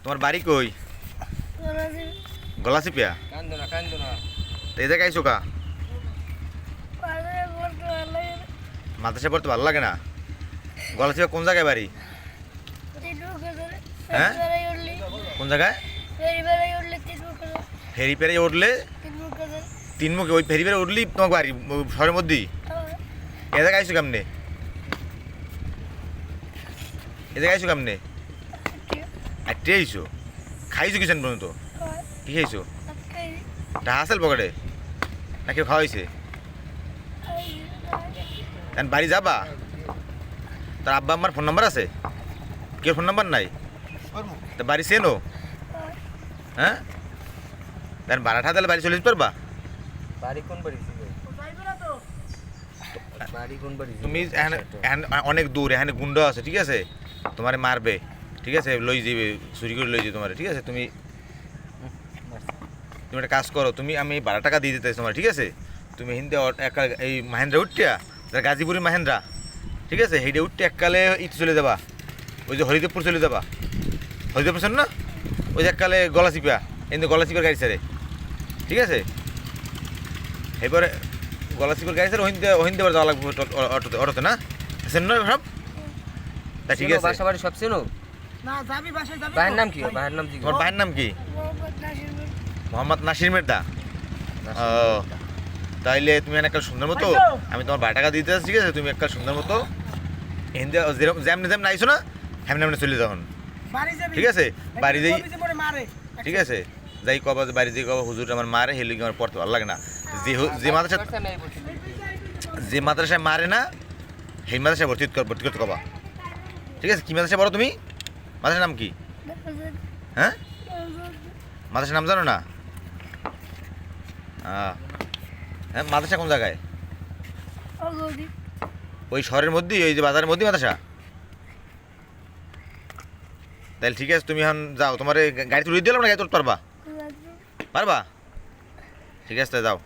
তোমার বাড়ি কই? গলাচিপিয়া। তো এই জায়গায় আইসো কা? মাদ্রাসা পড়তে ভালো লাগে না? গলাচিপা কোন জায়গায় বাড়ি? হ্যাঁ, কোন জায়গায়? ফেরি পেরে উঠলে তিনমুখে, ওই ফেরি পেরে উঠলি তোমার বাড়ি শহরের মধ্যেই। এ জায়গায় আইসো কেমনে? এ জায়গায় আইসো কেমনে? আটটে আইসো? খাইছো কিসেন পর্যন্ত? কি খাইছো? টাকা আসেল পকেটে না কেউ খাওয়াইছে? বাড়ি যাবা? তার আব্বা আম্মার ফোন নাম্বার আছে? কেউ ফোন নাম্বার নাই? তা বাড়ি চেনো? হ্যাঁ, ভাড়াটা তাহলে বাড়ি চলে যেতে পারবা? তুমি অনেক দূর, এখানে গুন্ডা আছে, ঠিক আছে? তোমারে মারবে, ঠিক আছে? লই যাবে, চুরি করে লই যাবে তোমার, ঠিক আছে? তুমি একটা কাজ করো, আমি 12 টাকা দিয়ে দিতে তোমার, ঠিক আছে? তুমি হিন্দে এই মাহেন্দ্রা উঠটিয়া, গাজীপুরি মাহেন্দ্রা, ঠিক আছে? সেইটা উঠতে এককালে ইট চলে যাবা, ওই যে হরিদেবপুর চলে যাবা। হরিদেবপুর শোন না, ওই যে এককালে গলাচিপা, কিন্তু গলাচিপার গাড়ি ছাড়ে, ঠিক আছে? এবারে গলাচিপার গাড়ি ছাড়ে ওহিন্দে যাওয়া লাগবে অটোতে, না? চেন না সব? তা ঠিক আছে। সব চেনো? ভাইয়ের নাম কি? তোমার ভাইয়ের নাম কি? মোহাম্মদ নাসির মির্জা। ও, তাইলে তুমি একটা সুন্দর মতো, আমি তোমার 12 টাকা দিতে আছি, ঠিক আছে? তুমি একটা সুন্দর মতো হিন্দে যেমন আইসো না, হেমনে চলে যখন, ঠিক আছে? বাড়ি যাই, ঠিক আছে? যাই কবা বাড়ি যাই কবা হুজুর আমার মারে, হেলি আমার পড়তে ভালো লাগে না। যে মাদ্রাসায় মারে না, সেই মাদ্রাসায় ভর্তি করতে কবা, ঠিক আছে? কি মাদ্রাসায় পড়ো তুমি? মাদ্রাসার নাম কি? হ্যাঁ, মাদ্রাসার নাম জানো না? হ্যাঁ, মাদ্রাসা কোন জায়গায়? ওই শহরের মধ্যেই, ওই যে বাজারের মধ্যেই মাদ্রাসা? তাহলে ঠিক আছে, তুমি এখন যাও, তোমার গাড়ি তুলে দিলাম না, গাড়ি তুলতে পারবা? ঠিক আছে, যাও।